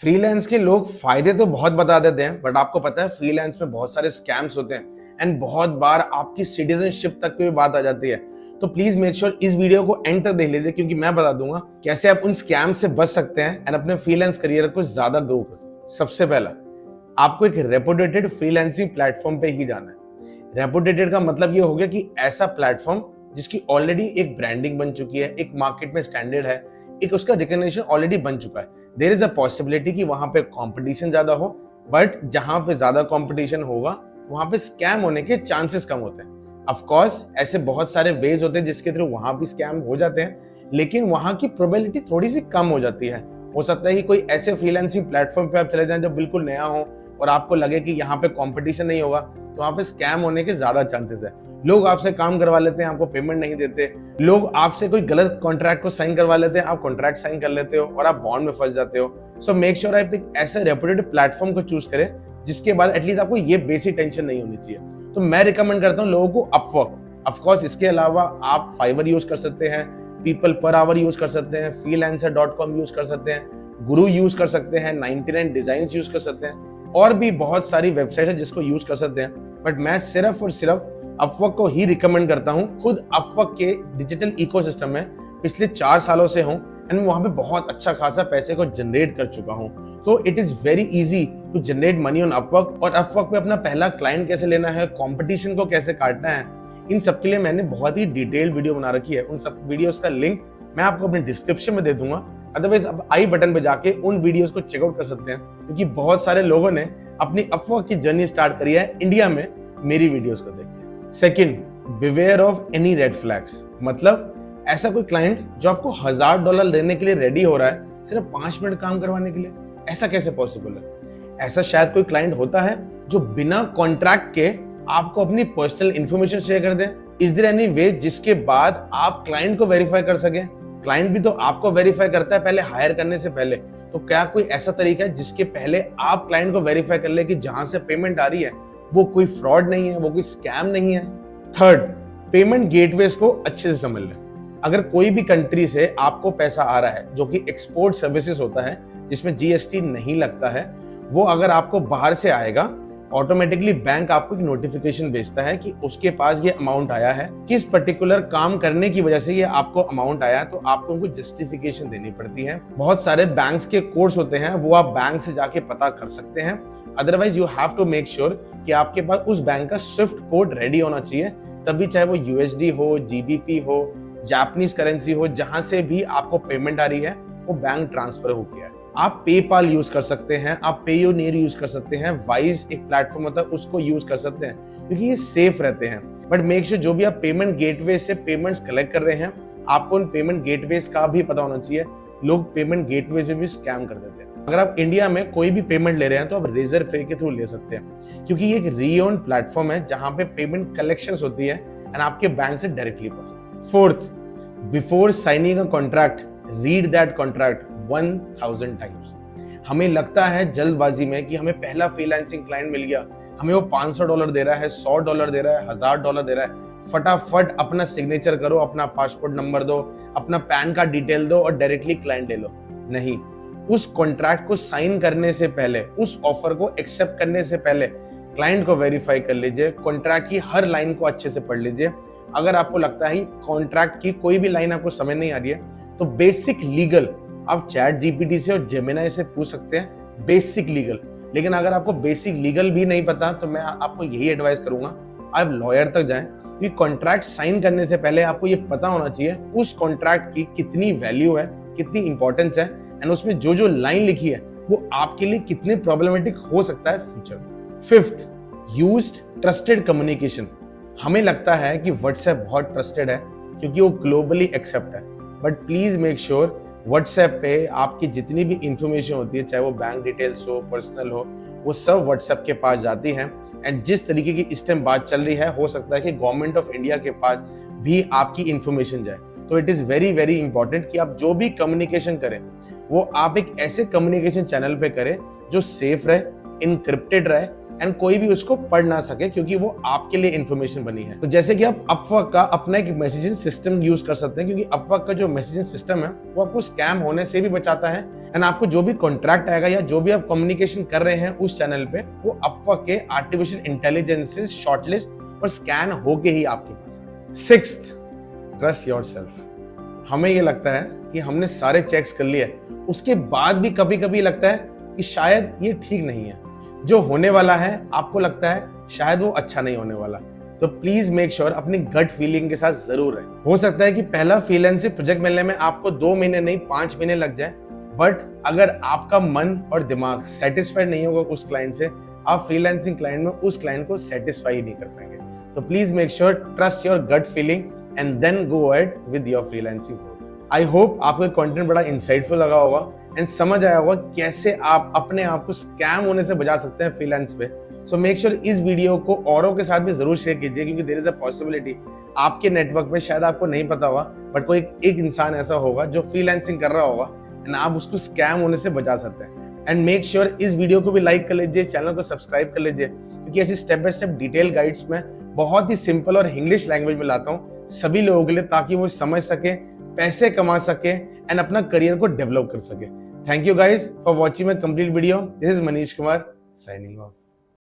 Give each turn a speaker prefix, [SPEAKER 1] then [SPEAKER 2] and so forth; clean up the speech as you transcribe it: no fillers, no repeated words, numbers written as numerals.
[SPEAKER 1] Freelance के लोग फायदे तो बहुत बता देते हैं, बट आपको पता है फ्रीलांस में बहुत सारे स्कैम्स होते हैं एंड बहुत बार आपकी सिटीजनशिप तक पे भी बात आ जाती है। तो प्लीज मेक श्योर इस वीडियो को एंड तक देख लीजिए, क्योंकि मैं बता दूंगा कैसे आप उन स्कैम से बच सकते हैं एंड अपने फ्रीलांस करियर को ज्यादा ग्रो कर सकते हैं। सबसे पहला, आपको एक रेपुटेटेड फ्रीलांसिंग प्लेटफॉर्म पे ही जाना है। रेपुटेटेड का मतलब ये हो गया कि ऐसा प्लेटफॉर्म जिसकी ऑलरेडी एक ब्रांडिंग बन चुकी है, एक मार्केट में स्टैंडर्ड है, एक उसका रिकग्निशन ऑलरेडी बन चुका है। देयर इज अ पॉसिबिलिटी कि वहां पे कंपटीशन ज्यादा हो, बट जहां पे ज्यादा कंपटीशन होगा वहां पे स्कैम होने के चांसेस कम होते हैं। ऑफ कोर्स ऐसे बहुत सारे वेज होते हैं जिसके थ्रू वहां भी स्कैम हो जाते हैं, लेकिन वहां की प्रोबेबिलिटी थोड़ी सी कम हो जाती है। हो सकता है कि कोई ऐसे फ्रीलांसिंग प्लेटफॉर्म पे आप चले जाएं जो बिल्कुल नया हो और आपको लगे कि यहाँ पे कंपटीशन नहीं होगा, तो वहां पे स्कैम होने के ज्यादा चांसेस है। लोग आपसे काम करवा लेते हैं, आपको पेमेंट नहीं देते। लोग आपसे कोई गलत कॉन्ट्रैक्ट को साइन करवा लेते हैं, आप कॉन्ट्रैक्ट साइन कर लेते हो और आप बॉन्ड में फंस जाते हो। सो मेक श्योर आप एक ऐसे रेपुटेड प्लेटफॉर्म को चूज करें जिसके बाद एटलीस्ट आपको ये बेसिक टेंशन नहीं होनी चाहिए। तो मैं रिकमेंड करता हूँ लोगों को अपवर्क। ऑफ कोर्स इसके अलावा आप फाइवर यूज कर सकते हैं, पीपल पर आवर यूज कर सकते हैं, freelancer.com यूज कर सकते हैं, गुरु यूज कर सकते हैं, 99 डिजाइन यूज कर सकते हैं, और भी बहुत सारी वेबसाइट है जिसको यूज कर सकते हैं। बट मैं सिर्फ और सिर्फ अपवर्क को ही रिकमेंड करता हूं। खुद अपवर्क के डिजिटल इकोसिस्टम में पिछले 4 सालों से हूं एंड वहां पे बहुत अच्छा खासा पैसे को जनरेट कर चुका हूं। तो it is very easy to generate money on Upwork. और अपवर्क पे अपना पहला क्लाइंट कैसे लेना है, कंपटीशन को कैसे काटना है, इन सब के लिए मैंने बहुत ही डिटेल्ड वीडियो बना रखी है। उन सब वीडियोस का लिंक मैं आपको अपने डिस्क्रिप्शन में दे दूंगा। अदरवाइज अब आई बटन पे जाके उन वीडियोस को चेकआउट कर सकते हैं, क्योंकि बहुत सारे लोगों ने अपनी अपवर्क की जर्नी स्टार्ट करी है इंडिया में मेरी वीडियोस को देख के। Second, beware of any red flags. मतलब ऐसा कोई क्लाइंट जो आपको $1000 देने के लिए रेडी हो रहा है सिर्फ 5 मिनट काम करवाने के लिए, ऐसा कैसे पॉसिबल है? ऐसा शायद कोई क्लाइंट होता है जो बिना कॉन्ट्रैक्ट के आपको अपनी पर्सनल इंफॉर्मेशन शेयर कर दे। इज देयर एनी वे जिसके बाद आप क्लाइंट को वेरीफाई कर सके? क्लाइंट भी तो आपको वेरीफाई करता है पहले हायर करने से पहले। तो क्या कोई ऐसा तरीका है जिसके पहले आप क्लाइंट को वेरीफाई कर ले कि जहां से पेमेंट आ रही है वो कोई फ्रॉड नहीं है, वो कोई स्कैम नहीं है? थर्ड, पेमेंट गेटवेज को अच्छे से समझ लें। अगर कोई भी कंट्री से आपको पैसा आ रहा है जो कि एक्सपोर्ट सर्विसेज होता है जिसमें जीएसटी नहीं लगता है, वो अगर आपको बाहर से आएगा, ऑटोमेटिकली बैंक आपको एक नोटिफिकेशन भेजता है कि उसके पास ये अमाउंट आया है, किस पर्टिकुलर काम करने की वजह से ये आपको अमाउंट आया, तो आपको उनको जस्टिफिकेशन देनी पड़ती है। बहुत सारे बैंक्स के कोर्स होते हैं, वो आप बैंक से जाके पता कर सकते हैं। Otherwise you have to make sure कि आपके पास उस बैंक का स्विफ्ट कोड रेडी होना चाहिए, तभी चाहे वो यूएसडी हो, जीबीपी हो, जापानीज करेंसी हो, जहां से भी आपको पेमेंट आ रही है वो बैंक ट्रांसफर हो गया है। आप पेपाल यूज कर सकते हैं, आप पेयोनियर यूज कर सकते हैं, वाइज एक प्लेटफॉर्म होता है उसको यूज कर सकते हैं, क्योंकि ये सेफ रहते हैं। बट मेक श्योर जो भी आप पेमेंट गेटवे से पेमेंट्स कलेक्ट कर रहे हैं, आपको उन पेमेंट गेटवेज का भी पता होना चाहिए। लोग पेमेंट गेटवेज में भी स्कैम कर देते हैं। अगर आप इंडिया में कोई भी पेमेंट ले रहे हैं तो आप रेजर पे के थ्रू ले सकते हैं, क्योंकि ये एक री-ओन प्लेटफॉर्म है जहां पे पेमेंट कलेक्शंस होती है एंड आपके बैंक से डायरेक्टली पहुंचती है। Fourth, before signing a contract, read that contract 1000 times. हमें लगता है जल्दबाजी में कि हमें पहला फ्रीलांसिंग क्लाइंट मिल गया, हमें वो $500 दे रहा है, $100 दे रहा है, $1000 दे रहा है, फटाफट अपना सिग्नेचर करो, अपना पासपोर्ट नंबर दो, अपना पैन कार्ड डिटेल दो और डायरेक्टली क्लाइंट ले लो। नहीं, उस कॉन्ट्रैक्ट को साइन करने से पहले, उस ऑफर को एक्सेप्ट करने से पहले क्लाइंट को वेरीफाई कर लीजिए, कॉन्ट्रैक्ट की हर लाइन को अच्छे से पढ़ लीजिए। अगर आपको लगता है कॉन्ट्रैक्ट की कोई भी लाइन आपको समझ नहीं आ रही है, तो बेसिक लीगल आप चैट जीपीटी से और जेमिनाई से पूछ सकते हैं, बेसिक लीगल। लेकिन अगर आपको बेसिक लीगल भी नहीं पता तो मैं आपको यही एडवाइस करूंगा, आप लॉयर तक जाएं, क्योंकि कॉन्ट्रैक्ट साइन करने से पहले आपको ये पता होना चाहिए उस कॉन्ट्रैक्ट की कितनी वैल्यू है, कितनी इंपॉर्टेंस है एंड उसमें जो जो लाइन लिखी है वो आपके लिए कितने प्रॉब्लमेटिक हो सकता है फ्यूचर में। Fifth, used trusted communication. हमें लगता है कि व्हाट्सएप बहुत ट्रस्टेड है क्योंकि वो ग्लोबली एक्सेप्ट है, but please make sure WhatsApp पे आपकी जितनी भी इंफॉर्मेशन होती है, चाहे वो बैंक डिटेल्स हो, पर्सनल हो, वो सब व्हाट्सएप के पास जाती हैं। एंड जिस तरीके की इस टाइम बात चल रही है, हो सकता है कि गवर्नमेंट ऑफ इंडिया के पास भी आपकी इंफॉर्मेशन जाए। तो it is very very important कि आप जो भी कम्युनिकेशन करें वो आप एक ऐसे कम्युनिकेशन चैनल पे करें जो सेफ रहे, इनक्रिप्टेड रहे एंड कोई भी उसको पढ़ ना सके, क्योंकि वो आपके लिए इंफॉर्मेशन बनी है। तो जैसे कि आप अपवर्क का अपना एक मैसेजिंग सिस्टम यूज कर सकते हैं, क्योंकि अपवर्क का जो मैसेजिंग सिस्टम है वो आपको स्कैम होने से भी बचाता है, एंड आपको जो भी कॉन्ट्रैक्ट आएगा या जो भी आप कम्युनिकेशन कर रहे हैं उस चैनल पे, वो अपवर्क के आर्टिफिशियल इंटेलिजेंस से शॉर्टलिस्ट और स्कैन होके ही आपके पास है। Sixth, trust yourself. हमें ये लगता है कि हमने सारे चेक्स कर लिए, उसके बाद भी कभी कभी लगता है कि शायद ये ठीक नहीं है, जो होने वाला है आपको लगता है शायद वो अच्छा नहीं होने वाला। तो प्लीज मेक श्योर अपनी गट फीलिंग के साथ जरूर रहे। हो सकता है कि पहला फ्रीलांसिंग प्रोजेक्ट मिलने में आपको 2 महीने नहीं 5 महीने लग जाए, बट अगर आपका मन और दिमाग सेटिस्फाइड नहीं होगा उस क्लाइंट से, आप फ्रीलांसिंग क्लाइंट में उस क्लाइंट को सेटिस्फाई ही नहीं कर पाएंगे। तो please make sure trust your gut feeling and then go ahead with your freelancing work. I hope आपको कंटेंट बड़ा इंसाइटफुल लगा होगा एंड समझ आया होगा कैसे आप अपने आप को स्कैम होने से बचा सकते हैं फ्रीलांस पे। सो मेक श्योर इस वीडियो को औरों के साथ भी जरूर शेयर कीजिए, क्योंकि देयर इज अ पॉसिबिलिटी आपके नेटवर्क में शायद आपको नहीं पता होगा, बट कोई एक इंसान ऐसा होगा जो फ्रीलांसिंग कर रहा होगा एंड आप उसको स्कैम होने से बचा सकते हैं। एंड मेक श्योर इस वीडियो को भी लाइक कर लीजिए, चैनल को सब्सक्राइब कर लीजिए, क्योंकि ऐसी step by step detail guides में बहुत ही सिंपल और इंग्लिश लैंग्वेज में लाता हूँ सभी लोगों के लिए, ताकि वो समझ सके, पैसे कमा सके एंड अपना करियर को डेवलप कर सके। Thank you guys for watching my complete video. This is Manish Kumar signing off.